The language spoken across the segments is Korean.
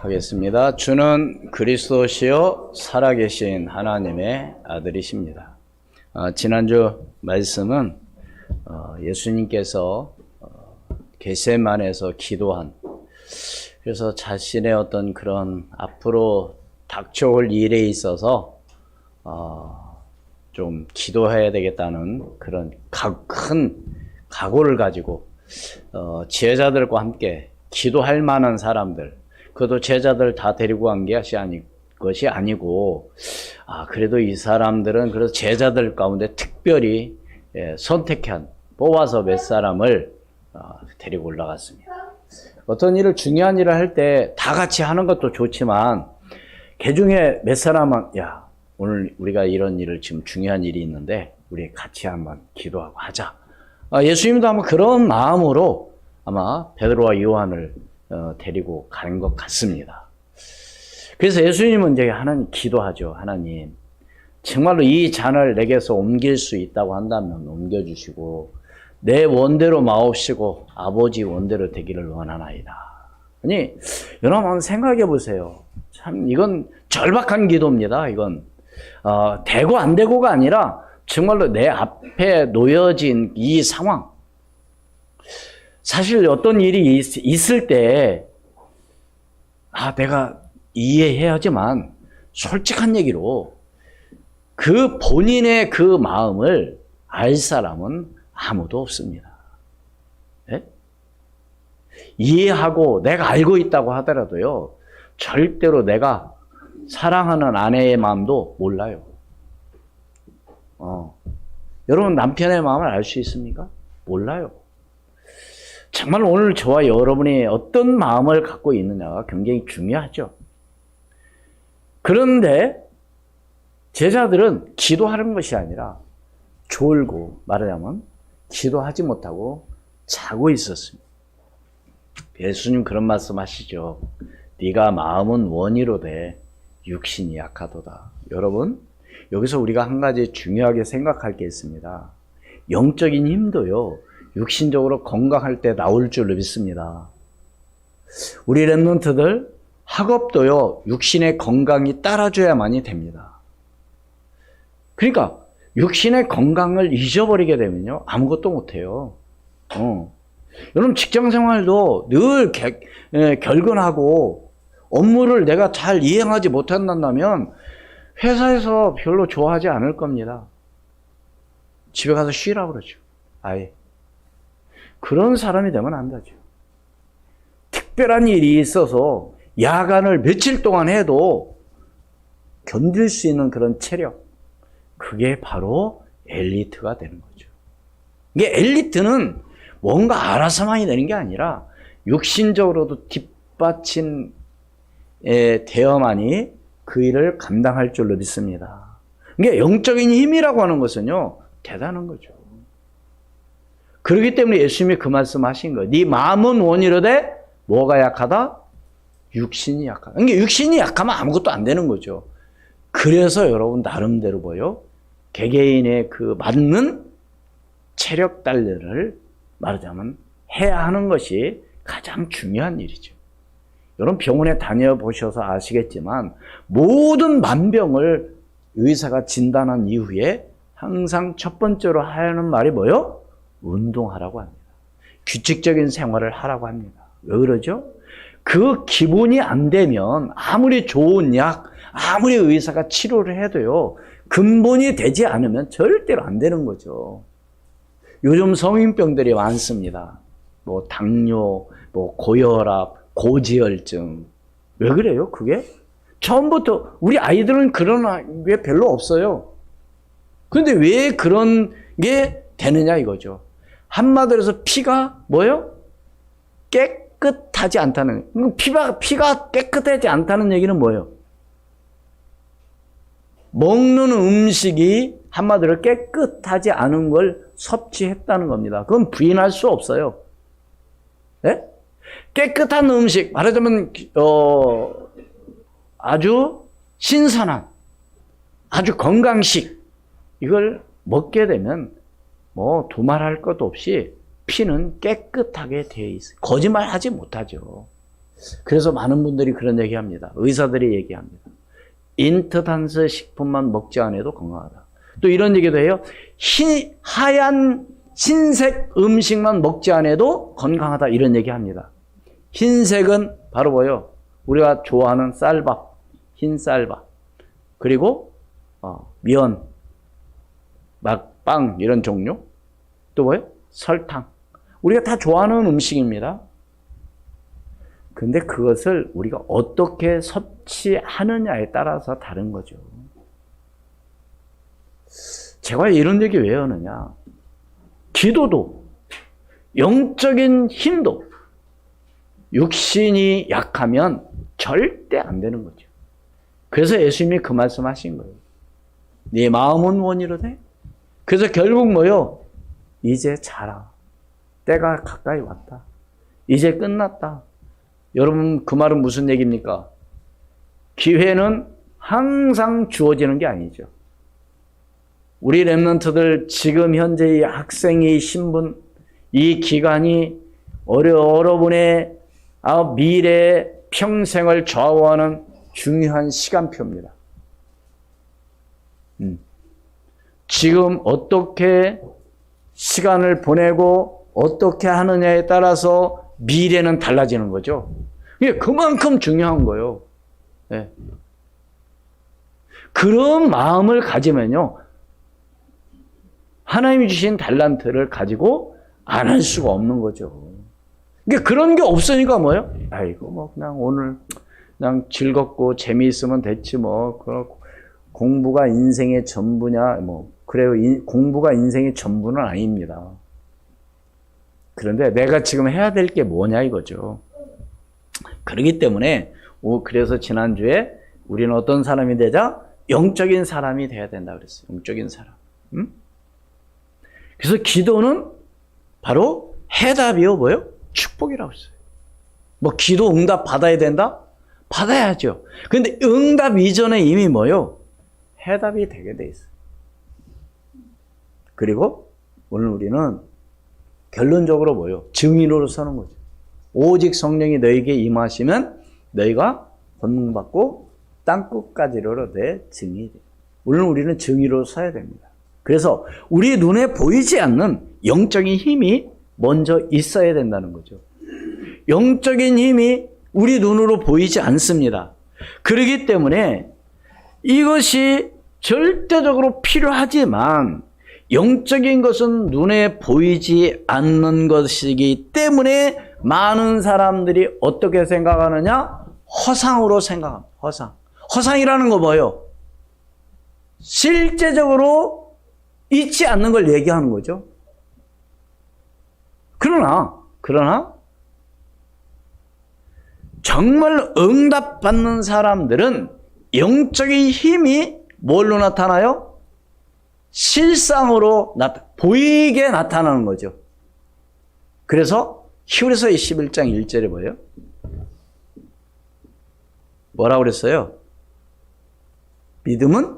하겠습니다. 주는 그리스도시요 살아계신 하나님의 아들이십니다. 지난주 말씀은 예수님께서 겟세마네에서 기도한, 그래서 자신의 어떤 그런 앞으로 닥쳐올 일에 있어서 좀 기도해야 되겠다는 그런 큰 각오를 가지고 제자들과 함께 기도할 만한 사람들, 그것도 제자들 다 데리고 간 것이 아니고, 그래도 이 사람들은 그래서 제자들 가운데 특별히 뽑아서 몇 사람을 데리고 올라갔습니다. 어떤 일을, 중요한 일을 할 때 다 같이 하는 것도 좋지만, 그 중에 몇 사람은, 오늘 우리가 이런 일을, 지금 중요한 일이 있는데 우리 같이 한번 기도하고 하자. 예수님도 아마 그런 마음으로 아마 베드로와 요한을 데리고 가는 것 같습니다. 그래서 예수님은 이제 하나님 기도하죠. 하나님, 정말로 이 잔을 내게서 옮길 수 있다고 한다면 옮겨주시고, 내 원대로 마옵시고 아버지 원대로 되기를 원하나이다. 아니, 여러분 생각해 보세요. 참 이건 절박한 기도입니다. 이건 되고 안 되고가 아니라 정말로 내 앞에 놓여진 이 상황, 사실 어떤 일이 있을 때 내가 이해해야지만, 솔직한 얘기로 그 본인의 그 마음을 알 사람은 아무도 없습니다. 네? 이해하고 내가 알고 있다고 하더라도요, 절대로 내가 사랑하는 아내의 마음도 몰라요. 여러분 남편의 마음을 알 수 있습니까? 몰라요. 정말 오늘 저와 여러분이 어떤 마음을 갖고 있느냐가 굉장히 중요하죠. 그런데 제자들은 기도하는 것이 아니라 졸고, 말하자면 기도하지 못하고 자고 있었습니다. 예수님 그런 말씀 하시죠. 네가 마음은 원이로되 육신이 약하도다. 여러분, 여기서 우리가 한 가지 중요하게 생각할 게 있습니다. 영적인 힘도요, 육신적으로 건강할 때 나올 줄로 믿습니다. 우리 랩런트들 학업도요, 육신의 건강이 따라줘야만이 됩니다. 그러니까 육신의 건강을 잊어버리게 되면요, 아무것도 못해요. 여러분 직장생활도 늘 결근하고 업무를 내가 잘 이행하지 못한다면 회사에서 별로 좋아하지 않을 겁니다. 집에 가서 쉬라고 그러죠. 아예. 그런 사람이 되면 안 되죠. 특별한 일이 있어서 야간을 며칠 동안 해도 견딜 수 있는 그런 체력, 그게 바로 엘리트가 되는 거죠. 이게 엘리트는 뭔가 알아서만이 되는 게 아니라 육신적으로도 뒷받침 되어만이 그 일을 감당할 줄로 믿습니다. 이게 영적인 힘이라고 하는 것은요, 대단한 거죠. 그렇기 때문에 예수님이 그 말씀 하신 거예요. 네 마음은 원이로되 뭐가 약하다? 육신이 약하다. 그러니까 육신이 약하면 아무것도 안 되는 거죠. 그래서 여러분 나름대로 개개인의 그 맞는 체력 단련을 말하자면 해야 하는 것이 가장 중요한 일이죠. 여러분 병원에 다녀보셔서 아시겠지만, 모든 만병을 의사가 진단한 이후에 항상 첫 번째로 하는 말이 뭐예요? 운동하라고 합니다. 규칙적인 생활을 하라고 합니다. 왜 그러죠? 그 기본이 안 되면 아무리 좋은 약, 아무리 의사가 치료를 해도요, 근본이 되지 않으면 절대로 안 되는 거죠. 요즘 성인병들이 많습니다. 당뇨, 고혈압, 고지혈증. 왜 그래요? 그게? 처음부터 우리 아이들은 그런 게 별로 없어요. 그런데 왜 그런 게 되느냐 이거죠. 한마디로 해서 피가 뭐예요? 깨끗하지 않다는, 피가 깨끗하지 않다는 얘기는 뭐예요? 먹는 음식이 한마디로 깨끗하지 않은 걸 섭취했다는 겁니다. 그건 부인할 수 없어요. 네? 깨끗한 음식, 말하자면 아주 신선한, 아주 건강식, 이걸 먹게 되면 두말할 것도 없이 피는 깨끗하게 되어 있어요. 거짓말하지 못하죠. 그래서 많은 분들이 그런 얘기합니다. 의사들이 얘기합니다. 인터단스 식품만 먹지 않아도 건강하다. 또 이런 얘기도 해요. 하얀 흰색 음식만 먹지 않아도 건강하다. 이런 얘기합니다. 흰색은 바로 뭐예요? 우리가 좋아하는 쌀밥, 흰 쌀밥, 그리고 면, 빵 이런 종류, 또 뭐예요? 설탕. 우리가 다 좋아하는 음식입니다. 근데 그것을 우리가 어떻게 섭취하느냐에 따라서 다른 거죠. 제가 이런 얘기 왜 하느냐? 기도도, 영적인 힘도 육신이 약하면 절대 안 되는 거죠. 그래서 예수님이 그 말씀하신 거예요. 네 마음은 원이로되. 그래서 결국 뭐요? 이제 자라. 때가 가까이 왔다. 이제 끝났다. 여러분 그 말은 무슨 얘기입니까? 기회는 항상 주어지는 게 아니죠. 우리 렘넌트들 지금 현재 이 학생의 신분, 이 기간이 여러분의 미래 평생을 좌우하는 중요한 시간표입니다. 지금 어떻게 시간을 보내고 어떻게 하느냐에 따라서 미래는 달라지는 거죠. 이게 그만큼 중요한 거예요. 네. 그런 마음을 가지면요, 하나님이 주신 달란트를 가지고 안 할 수가 없는 거죠. 그러니까 그런 게 없으니까 뭐예요? 아이고 뭐 그냥 오늘 그냥 즐겁고 재미있으면 됐지 뭐. 공부가 인생의 전부냐? 뭐 그래요. 공부가 인생의 전부는 아닙니다. 그런데 내가 지금 해야 될 게 뭐냐 이거죠. 그렇기 때문에 그래서 지난주에 우리는 어떤 사람이 되자? 영적인 사람이 돼야 된다 그랬어요. 영적인 사람. 그래서 기도는 바로 해답이요 뭐요? 축복이라고 했어요. 뭐 기도 응답 받아야 된다? 받아야죠. 근데 응답 이전에 이미 뭐요? 해답이 되게 돼 있어요. 그리고 오늘 우리는 결론적으로 뭐요? 증인으로 서는 거죠. 오직 성령이 너에게 임하시면 너희가 권능받고 땅끝까지 이르러 내 증인이 돼. 오늘 우리는 증인으로 서야 됩니다. 그래서 우리 눈에 보이지 않는 영적인 힘이 먼저 있어야 된다는 거죠. 영적인 힘이 우리 눈으로 보이지 않습니다. 그렇기 때문에 이것이 절대적으로 필요하지만 영적인 것은 눈에 보이지 않는 것이기 때문에 많은 사람들이 어떻게 생각하느냐? 허상으로 생각합니다. 허상. 허상이라는 거 뭐예요? 실제적으로 있지 않는 걸 얘기하는 거죠. 그러나 정말 응답받는 사람들은 영적인 힘이 뭘로 나타나요? 실상으로 보이게 나타나는 거죠. 그래서 히브리서 11장 1절에 뭐예요? 뭐라고 그랬어요? 믿음은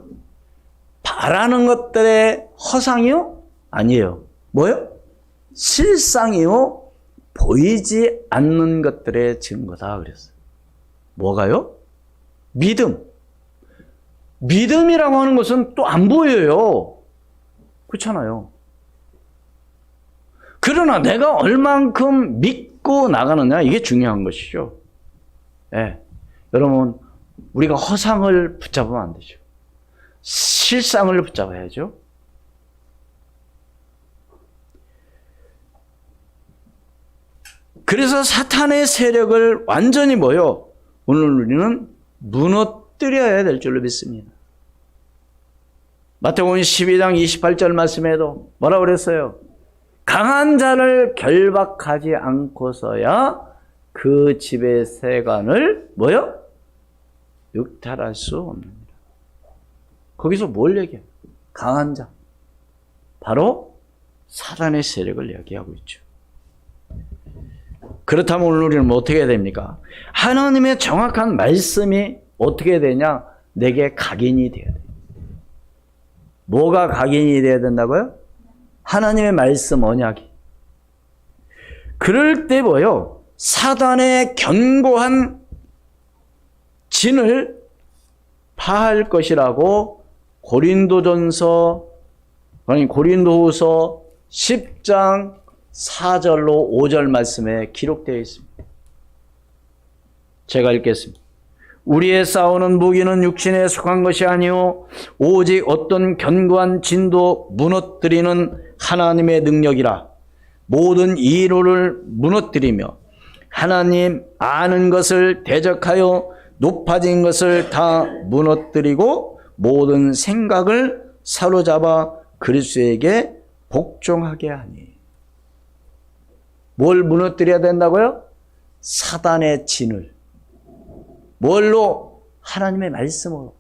바라는 것들의 허상이요? 아니에요. 뭐요? 실상이요? 보이지 않는 것들의 증거다 그랬어요. 뭐가요? 믿음. 믿음이라고 하는 것은 또 안 보여요. 그렇잖아요. 그러나 내가 얼만큼 믿고 나가느냐, 이게 중요한 것이죠. 네. 여러분, 우리가 허상을 붙잡으면 안 되죠. 실상을 붙잡아야죠. 그래서 사탄의 세력을 완전히 뭐요? 오늘 우리는 무너뜨려야 될 줄로 믿습니다. 마태복음 12장 28절 말씀에도 뭐라고 그랬어요? 강한 자를 결박하지 않고서야 그 집의 세간을 뭐요? 육탈할 수 없느니라. 거기서 뭘 얘기해요? 강한 자. 바로 사단의 세력을 얘기하고 있죠. 그렇다면 오늘 우리는 뭐 어떻게 해야 됩니까? 하나님의 정확한 말씀이 어떻게 되냐? 내게 각인이 돼야 돼요. 뭐가 각인이 돼야 된다고요? 하나님의 말씀 언약이. 그럴 때 뭐요? 사단의 견고한 진을 파할 것이라고 고린도후서 10장 4절로 5절 말씀에 기록되어 있습니다. 제가 읽겠습니다. 우리의 싸우는 무기는 육신에 속한 것이 아니요 오직 어떤 견고한 진도 무너뜨리는 하나님의 능력이라. 모든 이론을 무너뜨리며 하나님 아는 것을 대적하여 높아진 것을 다 무너뜨리고 모든 생각을 사로잡아 그리스도에게 복종하게 하니. 뭘 무너뜨려야 된다고요? 사단의 진을. 뭘로? 하나님의 말씀으로.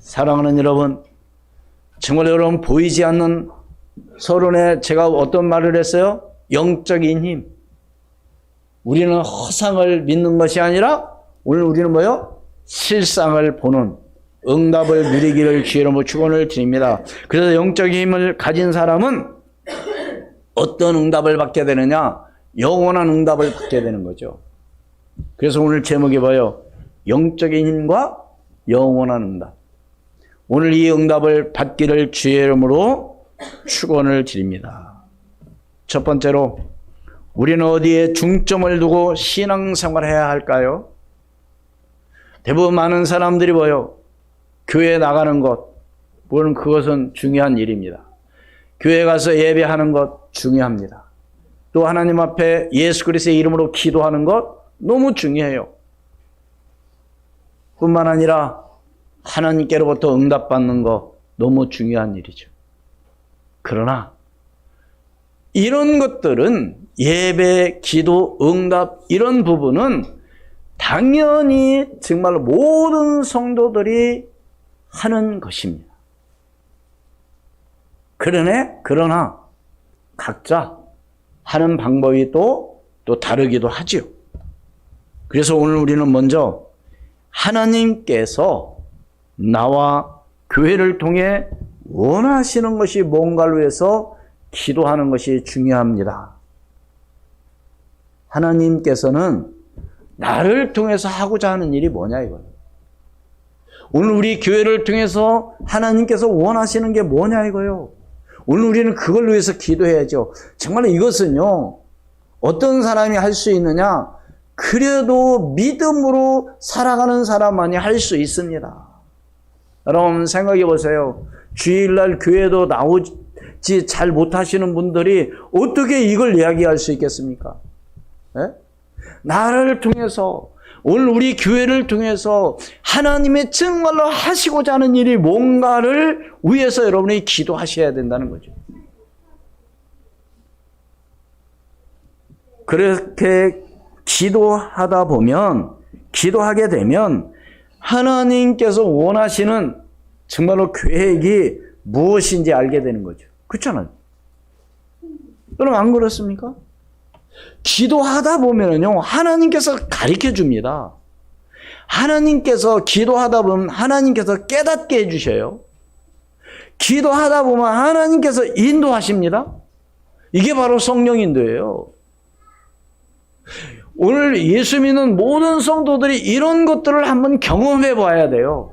사랑하는 여러분, 정말 여러분 보이지 않는 서론에 제가 어떤 말을 했어요? 영적인 힘. 우리는 허상을 믿는 것이 아니라 오늘 우리는 뭐요? 실상을 보는 응답을 누리기를 주의 이름으로 축원을 드립니다. 그래서 영적인 힘을 가진 사람은 어떤 응답을 받게 되느냐? 영원한 응답을 받게 되는 거죠. 그래서 오늘 제목이 뭐예요? 영적인 힘과 영원한 응답. 오늘 이 응답을 받기를 주의 이름으로 축원을 드립니다. 첫 번째로 우리는 어디에 중점을 두고 신앙생활을 해야 할까요? 대부분 많은 사람들이 뭐예요? 교회에 나가는 것, 물론 그것은 중요한 일입니다. 교회 가서 예배하는 것 중요합니다. 또 하나님 앞에 예수 그리스도의 이름으로 기도하는 것 너무 중요해요. 뿐만 아니라 하나님께로부터 응답받는 것 너무 중요한 일이죠. 그러나 이런 것들은 예배, 기도, 응답 이런 부분은 당연히 정말 모든 성도들이 하는 것입니다. 그러나 각자 하는 방법이 또 다르기도 하지요. 그래서 오늘 우리는 먼저 하나님께서 나와 교회를 통해 원하시는 것이 뭔가를 위해서 기도하는 것이 중요합니다. 하나님께서는 나를 통해서 하고자 하는 일이 뭐냐 이거예요. 오늘 우리 교회를 통해서 하나님께서 원하시는 게 뭐냐 이거예요. 오늘 우리는 그걸 위해서 기도해야죠. 정말 이것은요, 어떤 사람이 할 수 있느냐? 그래도 믿음으로 살아가는 사람만이 할 수 있습니다. 여러분 생각해 보세요. 주일날 교회도 나오지 잘 못하시는 분들이 어떻게 이걸 이야기할 수 있겠습니까? 네? 나를 통해서 오늘 우리 교회를 통해서 하나님의 정말로 하시고자 하는 일이 뭔가를 위해서 여러분이 기도하셔야 된다는 거죠. 그렇게 기도하게 되면 하나님께서 원하시는 정말로 계획이 무엇인지 알게 되는 거죠. 그렇잖아요. 여러분 안 그렇습니까? 기도하다 보면요, 하나님께서 가르쳐 줍니다. 하나님께서 기도하다 보면 하나님께서 깨닫게 해주셔요. 기도하다 보면 하나님께서 인도하십니다. 이게 바로 성령 인도예요. 오늘 예수 믿는 모든 성도들이 이런 것들을 한번 경험해 봐야 돼요.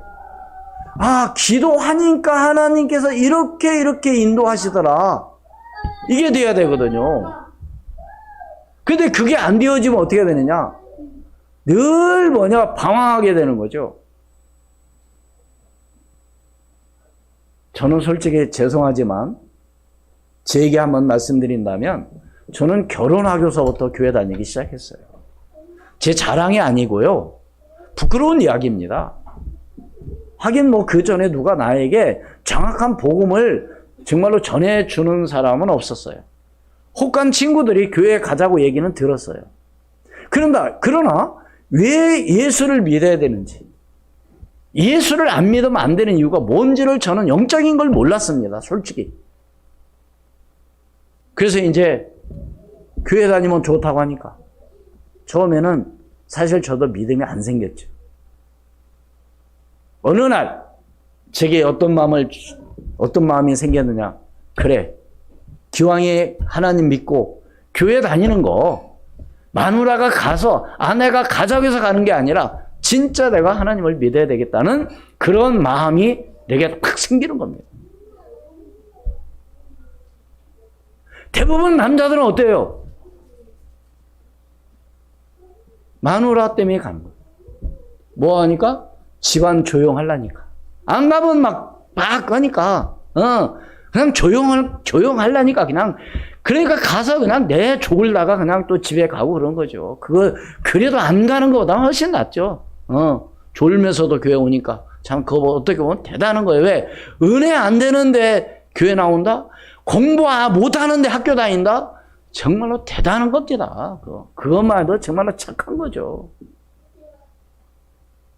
아, 기도하니까 하나님께서 이렇게 인도하시더라. 이게 돼야 되거든요. 근데 그게 안 되어지면 어떻게 되느냐? 늘 방황하게 되는 거죠. 저는 솔직히 죄송하지만 제 얘기 한번 말씀드린다면 저는 결혼하고서부터 교회 다니기 시작했어요. 제 자랑이 아니고요. 부끄러운 이야기입니다. 하긴 그 전에 누가 나에게 정확한 복음을 정말로 전해주는 사람은 없었어요. 혹한 친구들이 교회에 가자고 얘기는 들었어요. 그러나 왜 예수를 믿어야 되는지, 예수를 안 믿으면 안 되는 이유가 뭔지를 저는 영적인 걸 몰랐습니다. 솔직히. 그래서 이제 교회 다니면 좋다고 하니까 처음에는 사실 저도 믿음이 안 생겼죠. 어느 날 제게 어떤 마음이 생겼느냐. 그래, 기왕에 하나님 믿고 교회 다니는 거 마누라가 가서 아내가 가자고 해서 가는 게 아니라 진짜 내가 하나님을 믿어야 되겠다는 그런 마음이 내게 팍 생기는 겁니다. 대부분 남자들은 어때요? 마누라 때문에 가는 거예요. 뭐 하니까? 집안 조용하려니까. 안 가면 막 하니까, 그냥 조용하려니까 그냥, 그러니까 가서 그냥 내 졸다가 그냥 또 집에 가고 그런 거죠. 그래도 안 가는 것보다 훨씬 낫죠. 졸면서도 교회 오니까. 참, 그거 어떻게 보면 대단한 거예요. 왜? 은혜 안 되는데 교회 나온다? 공부 못하는데 학교 다닌다? 정말로 대단한 겁니다. 그것만 해도 정말로 착한 거죠.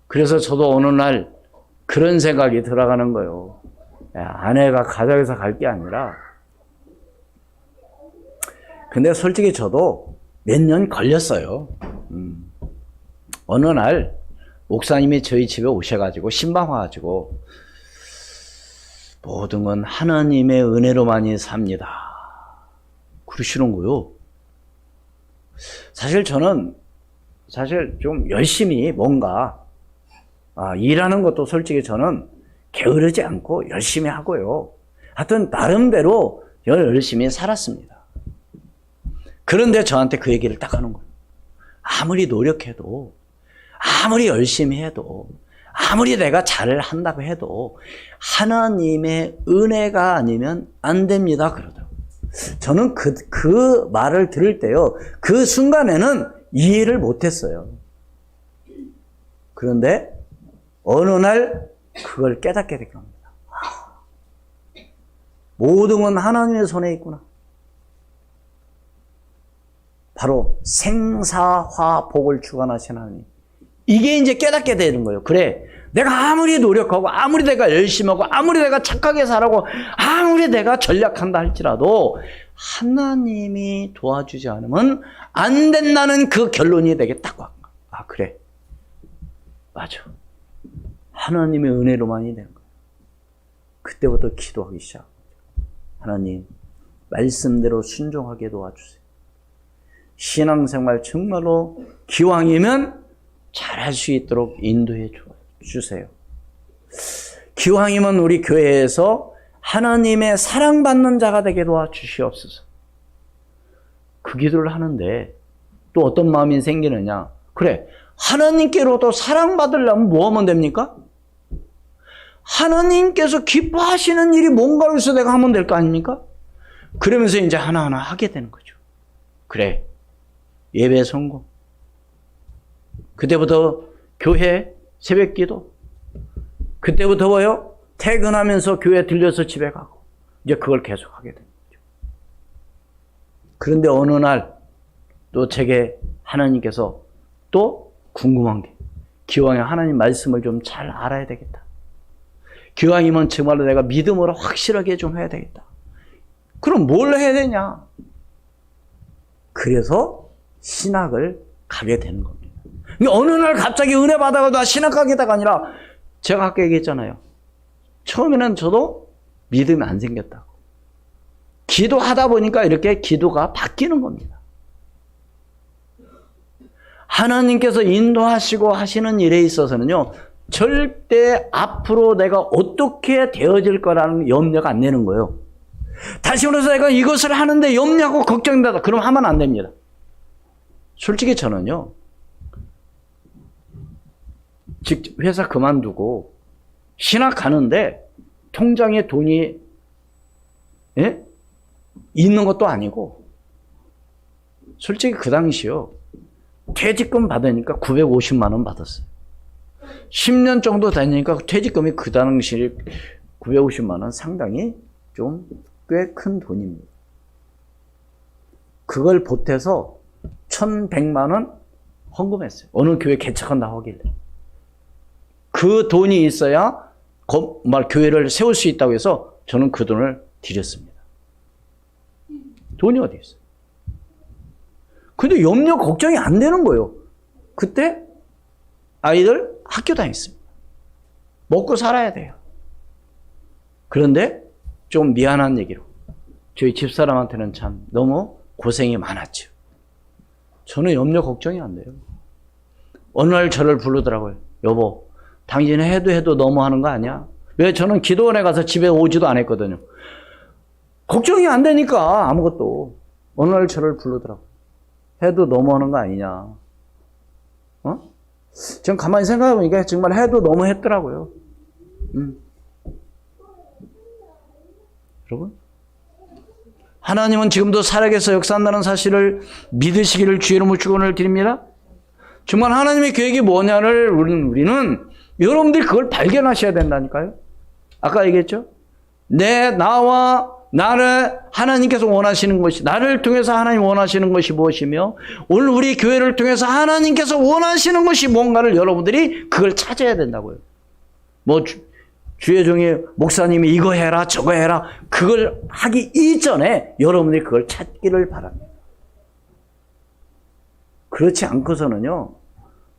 그래서 저도 어느 날 그런 생각이 들어가는 거예요. 아내가 가자고 해서 갈 게 아니라. 근데 솔직히 저도 몇 년 걸렸어요. 어느 날 목사님이 저희 집에 오셔가지고 신방 와가지고 모든 건 하나님의 은혜로만이 삽니다. 그러시는 거요. 사실 저는 좀 열심히 뭔가 일하는 것도 솔직히 저는 게으르지 않고 열심히 하고요. 하여튼 나름대로 열심히 살았습니다. 그런데 저한테 그 얘기를 딱 하는 거예요. 아무리 노력해도, 아무리 열심히 해도, 아무리 내가 잘을 한다고 해도 하나님의 은혜가 아니면 안 됩니다. 그러더라고요. 저는 그 말을 들을 때요, 그 순간에는 이해를 못했어요. 그런데 어느 날 그걸 깨닫게 된 겁니다. 모든 건 하나님의 손에 있구나. 바로 생사화복을 주관하신 하나님. 이게 이제 깨닫게 되는 거예요. 그래, 내가 아무리 노력하고 아무리 내가 열심히 하고 아무리 내가 착하게 살아고 아무리 내가 전략한다 할지라도 하나님이 도와주지 않으면 안 된다는 그 결론이 내게 딱 와. 그래, 맞아. 하나님의 은혜로만이 되는 거예요. 그때부터 기도하기 시작. 하나님, 말씀대로 순종하게 도와주세요. 신앙생활 정말로 기왕이면 잘할 수 있도록 인도해 주세요. 기왕이면 우리 교회에서 하나님의 사랑받는 자가 되게 도와주시옵소서. 그 기도를 하는데 또 어떤 마음이 생기느냐? 그래, 하나님께로도 사랑받으려면 뭐 하면 됩니까? 하나님께서 기뻐하시는 일이 뭔가 해서 내가 하면 될 거 아닙니까? 그러면서 이제 하나하나 하게 되는 거죠. 그래, 예배 성공. 그때부터 교회 새벽 기도. 그때부터 뭐요? 퇴근하면서 교회 들려서 집에 가고. 이제 그걸 계속 하게 되는 거죠. 그런데 어느 날 또 제게 하나님께서 또 궁금한 게, 기왕에 하나님 말씀을 좀 잘 알아야 되겠다. 기왕이면 정말로 내가 믿음으로 확실하게 좀 해야 되겠다. 그럼 뭘 해야 되냐? 그래서 신학을 가게 되는 겁니다. 어느 날 갑자기 은혜 받아가지고 나 신학 가겠다가 아니라, 제가 아까 얘기했잖아요. 처음에는 저도 믿음이 안 생겼다고. 기도하다 보니까 이렇게 기도가 바뀌는 겁니다. 하나님께서 인도하시고 하시는 일에 있어서는요, 절대 앞으로 내가 어떻게 되어질 거라는 염려가 안 되는 거예요. 다시 말해서 내가 이것을 하는데 염려하고 걱정된다. 그럼 하면 안 됩니다. 솔직히 저는요, 즉 회사 그만두고 신학 가는데 통장에 돈이 있는 것도 아니고, 솔직히 그 당시요, 퇴직금 받으니까 950만 원 받았어요. 10년 정도 다니니까 퇴직금이 그 당시 950만 원 상당히 좀 꽤 큰 돈입니다. 그걸 보태서 1100만 원 헌금했어요. 어느 교회 개척한다고 하길래. 그 돈이 있어야 교회를 세울 수 있다고 해서 저는 그 돈을 드렸습니다. 돈이 어디 있어요? 근데 염려 걱정이 안 되는 거예요. 그때 아이들 학교 다녔습니다. 먹고 살아야 돼요. 그런데 좀 미안한 얘기로 저희 집사람한테는 참 너무 고생이 많았죠. 저는 염려 걱정이 안 돼요. 어느 날 저를 부르더라고요. 여보, 당신 해도 너무 하는 거 아니야? 왜? 저는 기도원에 가서 집에 오지도 않았거든요. 걱정이 안 되니까 아무것도. 어느 날 저를 부르더라고요. 해도 너무 하는 거 아니냐? 전 가만히 생각해보니까 정말 해도 너무 했더라고요. 여러분, 하나님은 지금도 살아계서 역사한다는 사실을 믿으시기를 주의 이름으로 축원을 드립니다. 정말 하나님의 계획이 뭐냐를 우리는 여러분들이 그걸 발견하셔야 된다니까요. 아까 얘기했죠? 나와 나를 하나님께서 원하시는 것이, 나를 통해서 하나님 원하시는 것이 무엇이며, 오늘 우리 교회를 통해서 하나님께서 원하시는 것이 뭔가를 여러분들이 그걸 찾아야 된다고요. 주의 종이 목사님이 이거 해라 저거 해라 그걸 하기 이전에 여러분들이 그걸 찾기를 바랍니다. 그렇지 않고서는요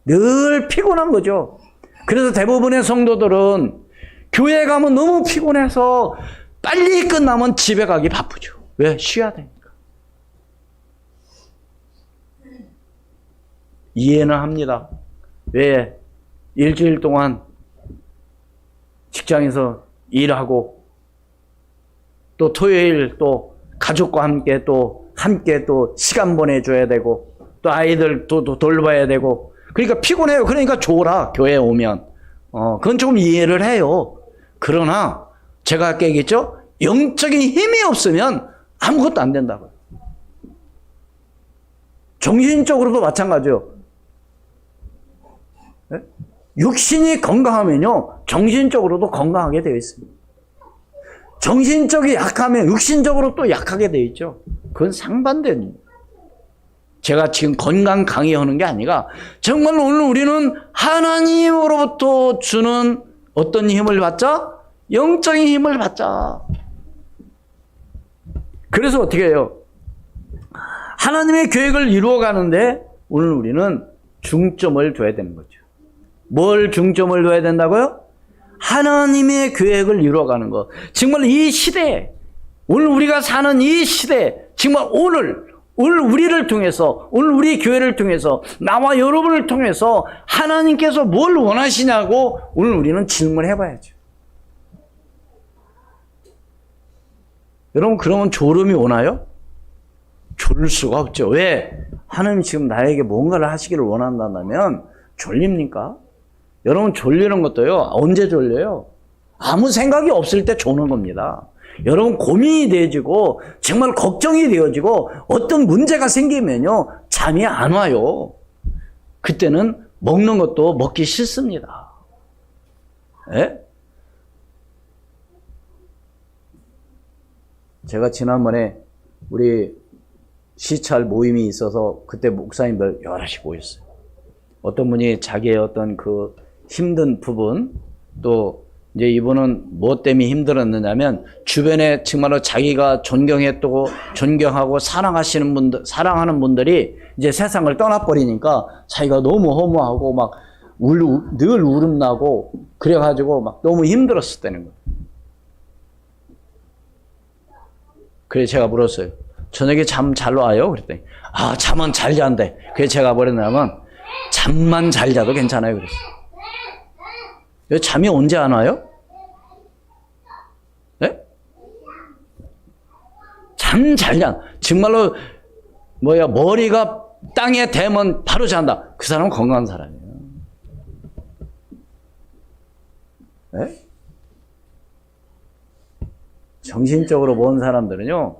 늘 피곤한 거죠. 그래서 대부분의 성도들은 교회 가면 너무 피곤해서 빨리 끝나면 집에 가기 바쁘죠. 왜? 쉬어야 되니까. 이해는 합니다. 왜? 일주일 동안 직장에서 일하고 또 토요일 또 가족과 함께 또 시간 보내줘야 되고 또 아이들 또 돌봐야 되고 그러니까 피곤해요. 그러니까 줘라 교회에 오면. 그건 조금 이해를 해요. 그러나 제가 아까 얘기했죠. 영적인 힘이 없으면 아무것도 안 된다고요. 정신적으로도 마찬가지요. 네? 육신이 건강하면요 정신적으로도 건강하게 되어 있습니다. 정신적이 약하면 육신적으로 또 약하게 되어 있죠. 그건 상반된. 제가 지금 건강 강의하는 게 아니라 정말 오늘 우리는 하나님으로부터 주는 어떤 힘을 받자? 영적인 힘을 받자. 그래서 어떻게 해요? 하나님의 계획을 이루어가는데 오늘 우리는 중점을 둬야 되는 거죠. 뭘 중점을 둬야 된다고요? 하나님의 계획을 이루어가는 것. 정말 이 시대에, 오늘 우리가 사는 이 시대에, 정말 오늘 우리를 통해서, 오늘 우리 교회를 통해서, 나와 여러분을 통해서 하나님께서 뭘 원하시냐고 오늘 우리는 질문해 봐야죠. 여러분, 그러면 졸음이 오나요? 졸릴 수가 없죠. 왜? 하나님 지금 나에게 뭔가를 하시기를 원한다면 졸립니까? 여러분 졸리는 것도요. 언제 졸려요? 아무 생각이 없을 때 조는 겁니다. 여러분 고민이 되어지고 정말 걱정이 되어지고 어떤 문제가 생기면요. 잠이 안 와요. 그때는 먹는 것도 먹기 싫습니다. 예? 제가 지난번에 우리 시찰 모임이 있어서 그때 목사님들 여럿이 모였어요. 어떤 분이 자기의 어떤 그 힘든 부분, 또 이제 이분은 무엇 때문에 힘들었느냐면 주변에 정말로 자기가 존경하고 사랑하는 분들이 이제 세상을 떠나버리니까 자기가 너무 허무하고 막 늘 울음 나고 그래가지고 막 너무 힘들었었다는 거예요. 그래서 제가 물었어요. 저녁에 잠 잘 와요? 그랬더니 잠은 잘 잔대. 그래서 제가 뭐랬냐면 잠만 잘 자도 괜찮아요. 그랬어요. 잠이 언제 안 와요? 네? 잠 잘 잔. 정말로 머리가 땅에 대면 바로 잔다. 그 사람은 건강한 사람이에요. 네? 정신적으로 먼 사람들은요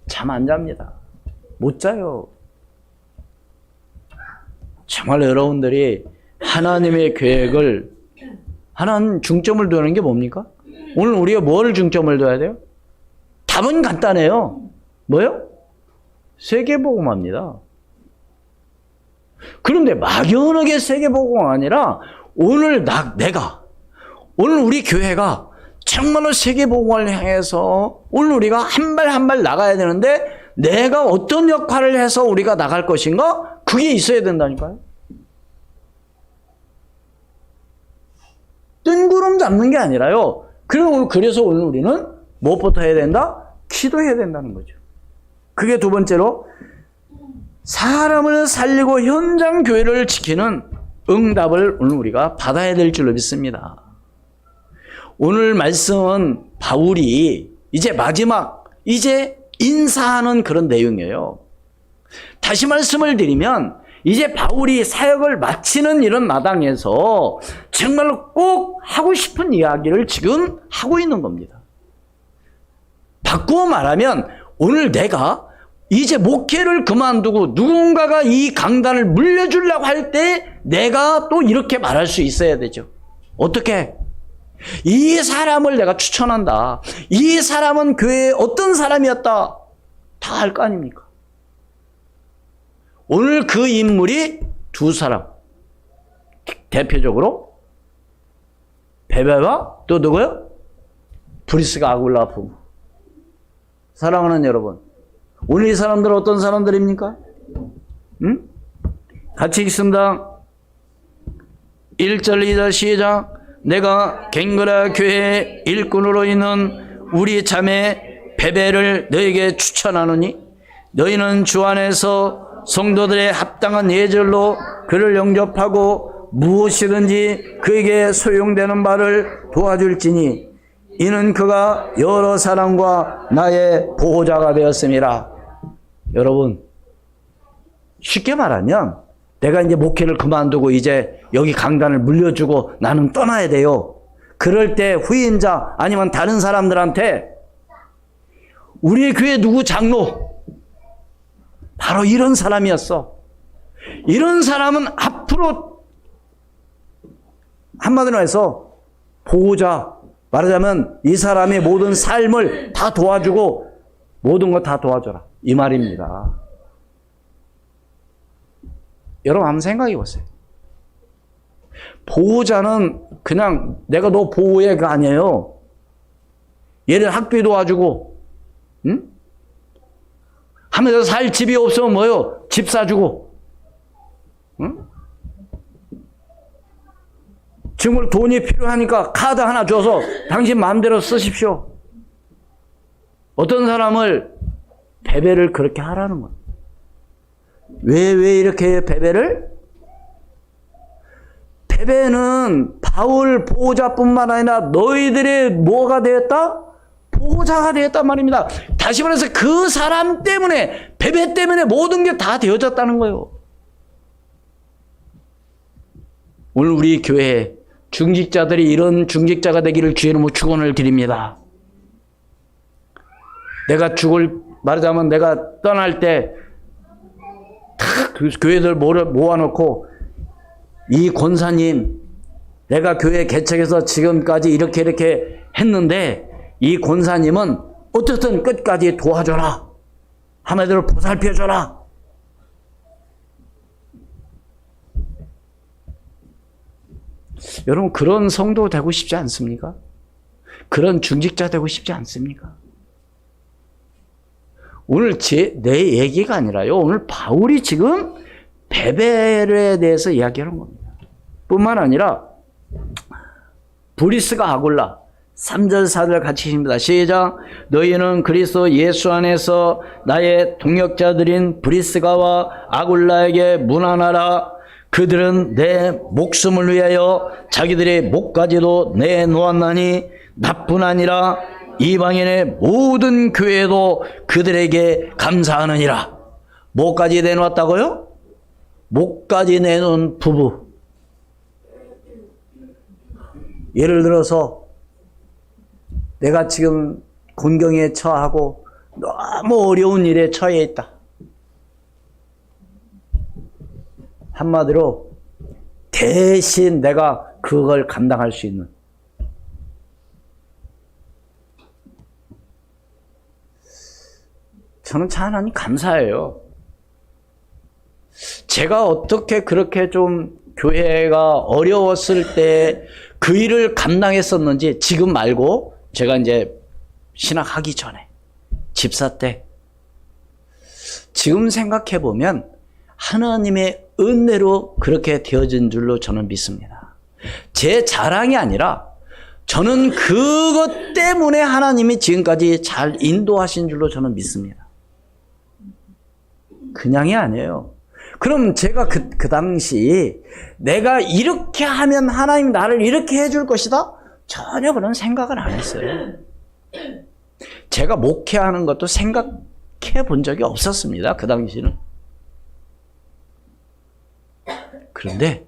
잠 안 잡니다. 못 자요. 정말 여러분들이 하나님의 계획을 하나님 중점을 두는 게 뭡니까? 오늘 우리가 뭘 중점을 둬야 돼요? 답은 간단해요. 뭐요? 세계복음화입니다. 그런데 막연하게 세계복음화가 아니라 오늘 오늘 우리 교회가 정말로 세계복음화를 향해서 오늘 우리가 한 발 한 발 나가야 되는데 내가 어떤 역할을 해서 우리가 나갈 것인가? 그게 있어야 된다니까요. 뜬구름 잡는 게 아니라요. 그래서 오늘 우리는 무엇부터 해야 된다? 기도해야 된다는 거죠. 그게 두 번째로 사람을 살리고 현장 교회를 지키는 응답을 오늘 우리가 받아야 될 줄로 믿습니다. 오늘 말씀은 바울이 이제 마지막, 이제 인사하는 그런 내용이에요. 다시 말씀을 드리면 이제 바울이 사역을 마치는 이런 마당에서 정말로 꼭 하고 싶은 이야기를 지금 하고 있는 겁니다. 바꾸어 말하면 오늘 내가 이제 목회를 그만두고 누군가가 이 강단을 물려주려고 할 때 내가 또 이렇게 말할 수 있어야 되죠. 어떻게? 이 사람을 내가 추천한다. 이 사람은 교회에 어떤 사람이었다. 다 알 거 아닙니까? 오늘 그 인물이 두 사람. 대표적으로 베베와 또 누구요? 브리스가 아굴라 부부. 사랑하는 여러분, 오늘 이 사람들은 어떤 사람들입니까? 응? 같이 읽습니다. 1절 2절 시작. 내가 갱그라 교회 일꾼으로 있는 우리 자매 베베를 너에게 추천하노니 너희는 주 안에서 성도들의 합당한 예절로 그를 영접하고 무엇이든지 그에게 소용되는 바를 도와줄지니 이는 그가 여러 사람과 나의 보호자가 되었음이라. 여러분, 쉽게 말하면 내가 이제 목회를 그만두고 이제 여기 강단을 물려주고 나는 떠나야 돼요. 그럴 때 후임자 아니면 다른 사람들한테 우리 교회 누구 장로 바로 이런 사람이었어. 이런 사람은 앞으로 한마디로 해서 보호자, 말하자면 이 사람의 모든 삶을 다 도와주고 모든 거 다 도와줘라 이 말입니다. 여러분 한번 생각해 보세요. 보호자는 그냥 내가 너 보호해가 아니에요. 얘를 학비 도와주고, 응? 하면서 살 집이 없으면 뭐요? 집 사주고, 응? 지금 돈이 필요하니까 카드 하나 줘서 당신 마음대로 쓰십시오. 어떤 사람을 배배를 그렇게 하라는 거예요. 왜 이렇게 배배를? 배배는 바울 보호자뿐만 아니라 너희들의 뭐가 되었다? 보호자가 되었단 말입니다. 다시 말해서 그 사람 때문에, 배배 때문에 모든 게 다 되어졌다는 거예요. 오늘 우리 교회에 중직자들이 이런 중직자가 되기를 주의 이름으로 축원을 드립니다. 내가 말하자면 내가 떠날 때 탁 교회들 모아놓고 이 권사님 내가 교회 개척해서 지금까지 이렇게 했는데 이 권사님은 어떻든 끝까지 도와줘라. 한마디로 보살펴줘라. 여러분 그런 성도 되고 싶지 않습니까? 그런 중직자 되고 싶지 않습니까? 오늘 내 얘기가 아니라요. 오늘 바울이 지금 베베에 대해서 이야기하는 겁니다. 뿐만 아니라 브리스가 아굴라 3절 4절 같이 읽습니다. 시작. 너희는 그리스도 예수 안에서 나의 동역자들인 브리스가와 아굴라에게 문안하라. 그들은 내 목숨을 위하여 자기들의 목까지도 내놓았나니 나뿐 아니라 이방인의 모든 교회도 그들에게 감사하느니라. 목까지 내놓았다고요? 목까지 내놓은 부부. 예를 들어서 내가 지금 곤경에 처하고 너무 어려운 일에 처해 있다. 한마디로 대신 내가 그걸 감당할 수 있는. 저는 참 하나님 감사해요. 제가 어떻게 그렇게 좀 교회가 어려웠을 때 그 일을 감당했었는지 지금 말고 제가 이제 신학하기 전에 집사 때 지금 생각해 보면 하나님의 은혜로 그렇게 되어진 줄로 저는 믿습니다. 제 자랑이 아니라 저는 그것 때문에 하나님이 지금까지 잘 인도하신 줄로 저는 믿습니다. 그냥이 아니에요. 그럼 제가 그 당시 내가 이렇게 하면 하나님 나를 이렇게 해줄 것이다? 전혀 그런 생각을 안 했어요. 제가 목회하는 것도 생각해 본 적이 없었습니다. 그 당시는. 그런데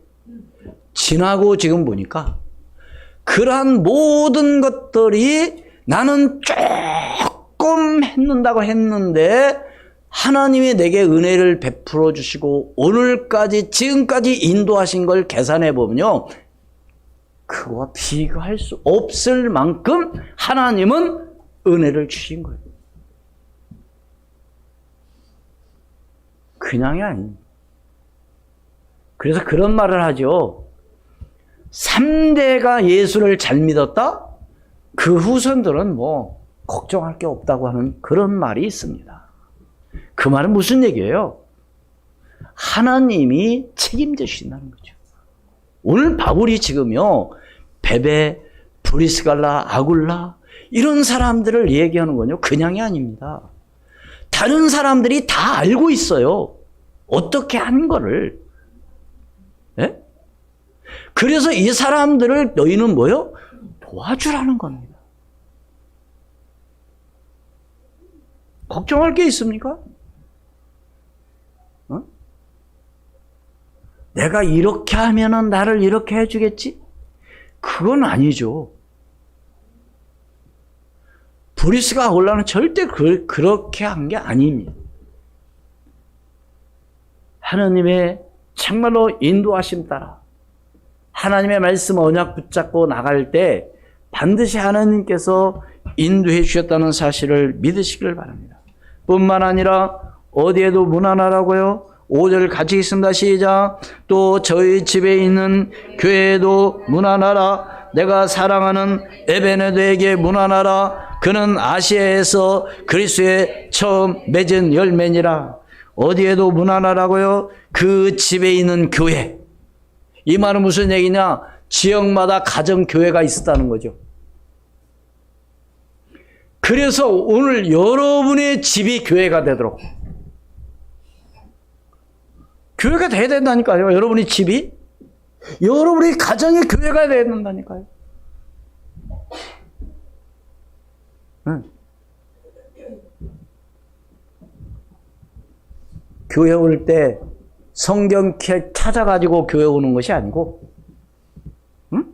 지나고 지금 보니까 그러한 모든 것들이 나는 조금 했는다고 했는데 하나님이 내게 은혜를 베풀어 주시고 오늘까지 지금까지 인도하신 걸 계산해 보면요, 그거와 비교할 수 없을 만큼 하나님은 은혜를 주신 거예요. 그냥이 아닙니다. 그래서 그런 말을 하죠. 3대가 예수를 잘 믿었다? 그 후손들은 뭐 걱정할 게 없다고 하는 그런 말이 있습니다. 그 말은 무슨 얘기예요? 하나님이 책임져 주신다는 거죠. 오늘 바울이 지금요, 베베, 브리스갈라, 아굴라 이런 사람들을 얘기하는 건요, 그냥이 아닙니다. 다른 사람들이 다 알고 있어요. 어떻게 한 거를. 예? 그래서 이 사람들을 너희는 뭐요? 도와주라는 겁니다. 걱정할 게 있습니까? 어? 내가 이렇게 하면은 나를 이렇게 해주겠지? 그건 아니죠. 브리스가 아굴라는 절대 그렇게 한 게 아닙니다. 하나님의 정말로 인도하심 따라 하나님의 말씀 언약 붙잡고 나갈 때 반드시 하나님께서 인도해 주셨다는 사실을 믿으시길 바랍니다. 뿐만 아니라 어디에도 무난하라고요? 5절 같이 있습니다. 시작. 또 저희 집에 있는 교회에도 무난하라. 내가 사랑하는 에베네드에게 무난하라. 그는 아시아에서 그리스도의 처음 맺은 열매니라. 어디에도 무난하라고요? 그 집에 있는 교회. 이 말은 무슨 얘기냐? 지역마다 가정교회가 있었다는 거죠. 그래서 오늘 여러분의 집이 교회가 되도록, 교회가 돼야 된다니까요. 여러분의 집이, 여러분의 가정이 교회가 돼야 된다니까요. 응. 교회 올 때 성경 찾아가지고 교회 오는 것이 아니고, 응?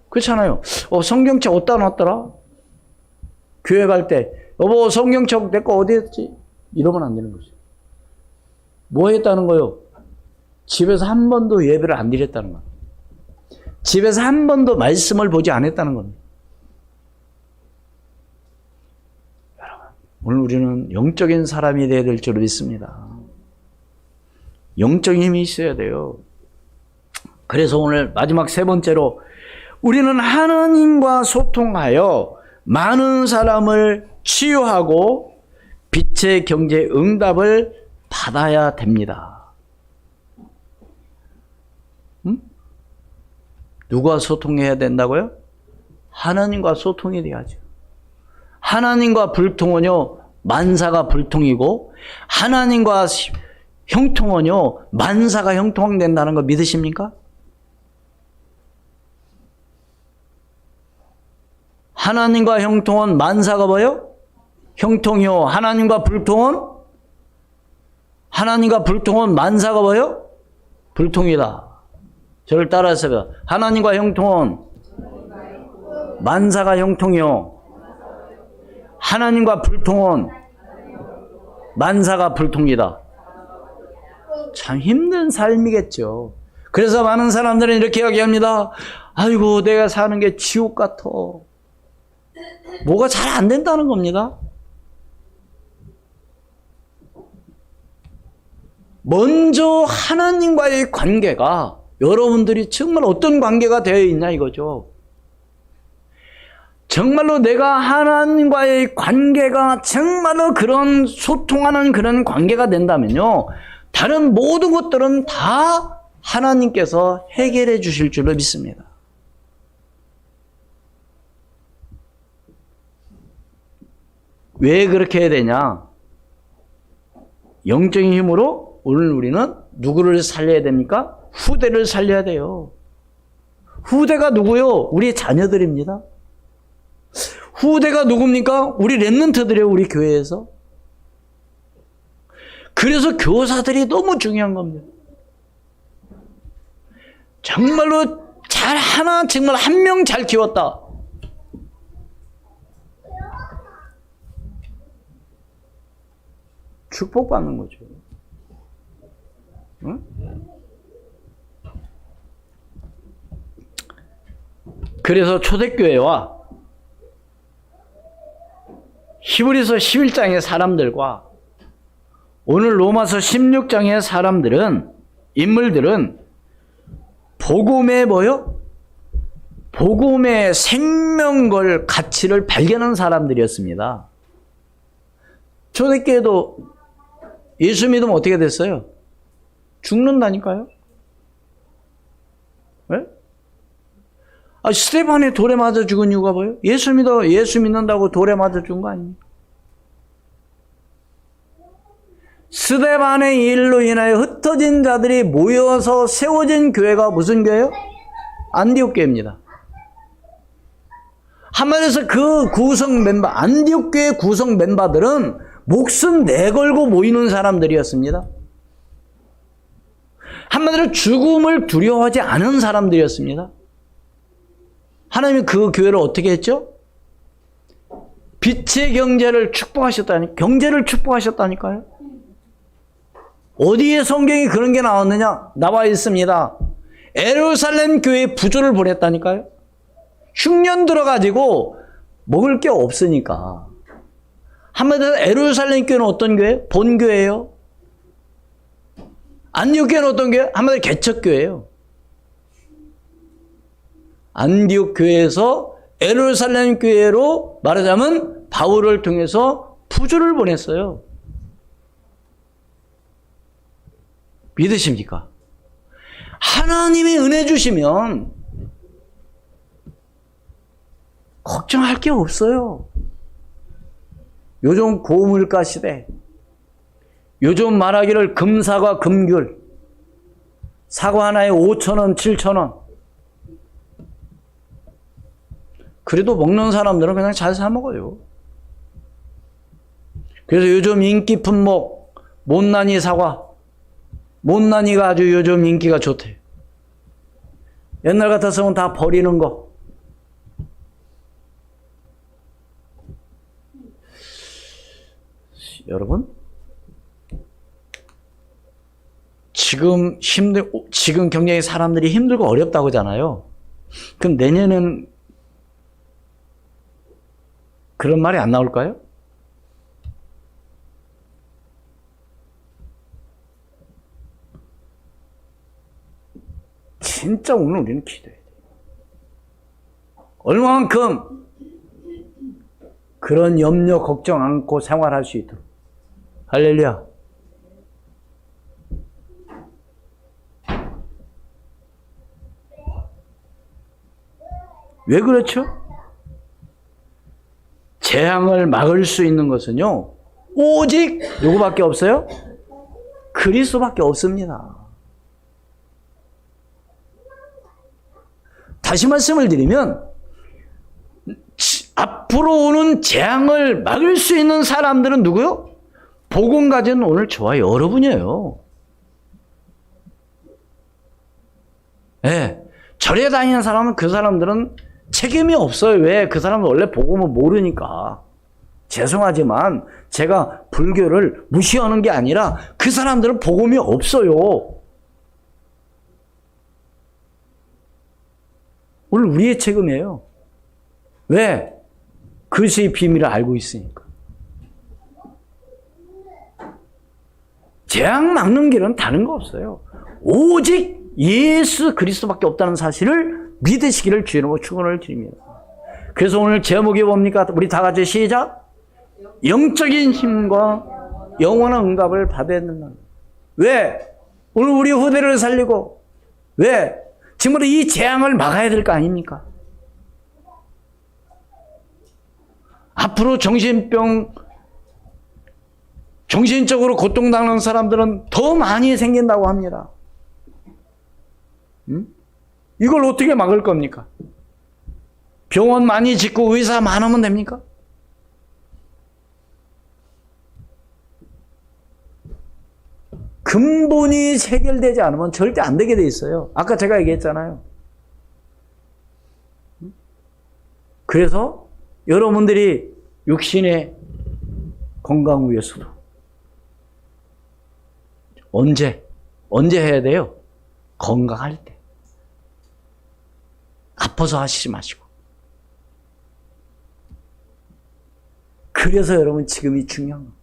그렇잖아요. 성경책 어디다 놨더라? 교회 갈 때, 여보, 성경책 내 거 어디 했지? 이러면 안 되는 거죠. 뭐 했다는 거요? 집에서 한 번도 예배를 안 드렸다는 거예요. 집에서 한 번도 말씀을 보지 않았다는 겁니다. 여러분, 오늘 우리는 영적인 사람이 되어야 될 줄 믿습니다. 영적인 힘이 있어야 돼요. 그래서 오늘 마지막 세 번째로 우리는 하나님과 소통하여 많은 사람을 치유하고 빛의 경제 응답을 받아야 됩니다. 누구와 소통해야 된다고요? 하나님과 소통이 돼야죠. 하나님과 불통은요, 만사가 불통이고, 하나님과 형통은요, 만사가 형통된다는 거 믿으십니까? 하나님과 형통은 만사가 뭐요? 형통이요. 하나님과 불통은? 하나님과 불통은 만사가 뭐요? 불통이다. 저를 따라하세요. 하나님과 형통은 만사가 형통이요. 하나님과 불통은 만사가 불통이다. 참 힘든 삶이겠죠. 그래서 많은 사람들은 이렇게 이야기합니다. 아이고, 내가 사는 게 지옥 같아. 뭐가 잘 안 된다는 겁니다. 먼저 하나님과의 관계가 여러분들이 정말 어떤 관계가 되어 있냐 이거죠. 정말로 내가 하나님과의 관계가 정말로 그런 소통하는 그런 관계가 된다면요, 다른 모든 것들은 다 하나님께서 해결해 주실 줄로 믿습니다. 왜 그렇게 해야 되냐? 영적인 힘으로 오늘 우리는 누구를 살려야 됩니까? 후대를 살려야 돼요. 후대가 누구요? 우리 자녀들입니다. 후대가 누굽니까? 우리 렘넌트들이에요. 우리 교회에서. 그래서 교사들이 너무 중요한 겁니다. 정말로 정말 한 명 잘 키웠다. 축복받는 거죠. 응? 그래서 초대교회와 히브리서 11장의 사람들과 오늘 로마서 16장의 인물들은 복음의 뭐요? 복음의 생명걸 가치를 발견한 사람들이었습니다. 초대교회도 예수 믿으면 어떻게 됐어요? 죽는다니까요? 네? 스데반이 돌에 맞아 죽은 이유가 뭐예요? 예수 믿는다고 돌에 맞아 죽은 거 아닙니까? 스데반의 일로 인하여 흩어진 자들이 모여서 세워진 교회가 무슨 교회예요? 안디옥 교회입니다. 한마디로 그 구성 멤버, 안디옥 교회 구성 멤버들은 목숨 내걸고 모이는 사람들이었습니다. 한마디로 죽음을 두려워하지 않은 사람들이었습니다. 하나님이 그 교회를 어떻게 했죠? 빛의 경제를 축복하셨다니까요. 어디에 성경이 그런 게 나왔느냐? 나와 있습니다. 예루살렘 교회에 부조를 보냈다니까요. 흉년 들어가지고 먹을 게 없으니까. 한마디로 예루살렘 교회는 어떤 교회? 본교회예요. 안디옥 교회는 어떤 교회? 한마디로 개척교회예요. 안디옥 교회에서 예루살렘 교회로 말하자면 바울을 통해서 부조를 보냈어요. 믿으십니까? 하나님이 은혜 주시면 걱정할 게 없어요. 요즘 고물가 시대, 요즘 말하기를 금사과 금귤, 사과 하나에 5,000원, 7,000원. 그래도 먹는 사람들은 그냥 잘 사 먹어요. 그래서 요즘 인기 품목, 못난이 사과, 못난이가 아주 요즘 인기가 좋대요. 옛날 같았으면 다 버리는 거. 여러분, 지금 굉장히 사람들이 힘들고 어렵다고 하잖아요. 그럼 내년엔 그런 말이 안 나올까요? 진짜 오늘 우리는 기도해야 돼요. 얼마만큼 그런 염려, 걱정 않고 생활할 수 있도록. 할렐루야. 왜 그렇죠? 재앙을 막을 수 있는 것은요, 오직 누구밖에 없어요? 그리스도밖에 없습니다. 다시 말씀을 드리면 앞으로 오는 재앙을 막을 수 있는 사람들은 누구요? 복음 가진 오늘 저와 여러분이에요. 네, 절에 다니는 사람은 그 사람들은 책임이 없어요. 왜? 그 사람은 원래 복음을 모르니까. 죄송하지만 제가 불교를 무시하는 게 아니라 그 사람들은 복음이 없어요. 오늘 우리의 책임이에요. 왜? 그리스도의 비밀을 알고 있으니까. 재앙 막는 길은 다른 거 없어요. 오직 예수 그리스도밖에 없다는 사실을 믿으시기를 주님으로 축원을 드립니다. 그래서 오늘 제목이 뭡니까? 우리 다 같이 시작. 영적인 힘과 영원한 응답을 받아야 된다. 왜? 오늘 우리 후대를 살리고 왜? 지금부터 이 재앙을 막아야 될 거 아닙니까? 앞으로 정신병 정신적으로 고통당하는 사람들은 더 많이 생긴다고 합니다. 이걸 어떻게 막을 겁니까? 병원 많이 짓고 의사 많으면 됩니까? 근본이 해결되지 않으면 절대 안 되게 돼 있어요. 아까 제가 얘기했잖아요. 그래서 여러분들이 육신의 건강 위해서도 언제 해야 돼요? 건강할 때. 아파서 하시지 마시고. 그래서 여러분 지금이 중요한 거예요.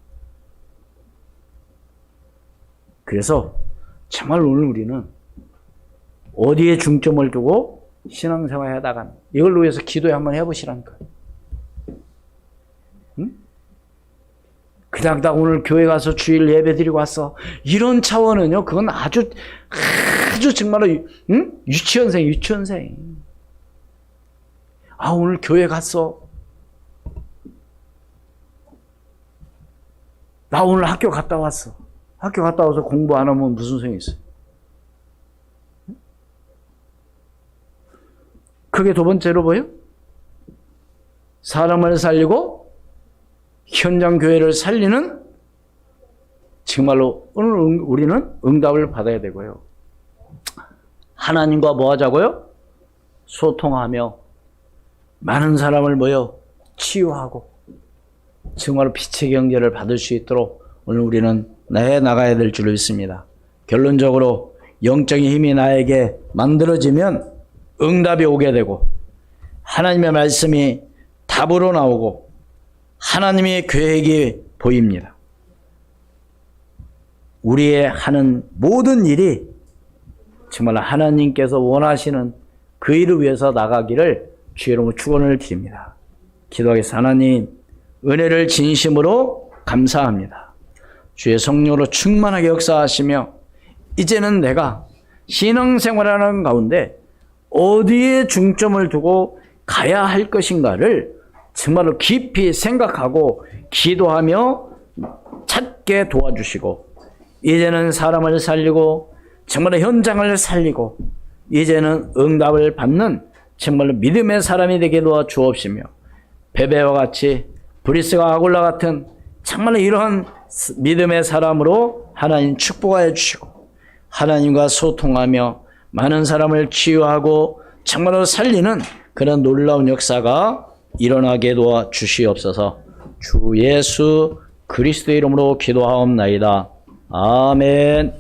그래서 정말 오늘 우리는 어디에 중점을 두고 신앙생활 하다가 이걸 위해서 기도에 한번 해보시라니까요. 응? 그냥 나 오늘 교회 가서 주일 예배 드리고 왔어. 이런 차원은요, 그건 아주 정말로, 응? 유치원생. 아, 오늘 교회 갔어. 나 오늘 학교 갔다 왔어. 학교 갔다 와서 공부 안 하면 무슨 소용이 있어요? 그게 두 번째로 뭐예요? 사람을 살리고 현장 교회를 살리는 정말로 오늘 우리는 응답을 받아야 되고요. 하나님과 뭐 하자고요? 소통하며 많은 사람을 모여 치유하고 정말로 빛의 경제를 받을 수 있도록 오늘 우리는 나가야 될 줄로 믿습니다. 결론적으로 영적인 힘이 나에게 만들어지면 응답이 오게 되고 하나님의 말씀이 답으로 나오고 하나님의 계획이 보입니다. 우리의 하는 모든 일이 정말 하나님께서 원하시는 그 일을 위해서 나가기를 주의 이름으로 축원을 드립니다. 기도하겠습니다. 하나님, 은혜를 진심으로 감사합니다. 주의 성령으로 충만하게 역사하시며 이제는 내가 신앙생활하는 가운데 어디에 중점을 두고 가야 할 것인가를 정말로 깊이 생각하고 기도하며 찾게 도와주시고 이제는 사람을 살리고 정말로 현장을 살리고 이제는 응답을 받는 정말로 믿음의 사람이 되게 도와주옵시며 베베와 같이 브리스가 아굴라 같은 정말로 이러한 믿음의 사람으로 하나님 축복하여 주시고 하나님과 소통하며 많은 사람을 치유하고 정말로 살리는 그런 놀라운 역사가 일어나게 도와주시옵소서. 주 예수 그리스도의 이름으로 기도하옵나이다. 아멘.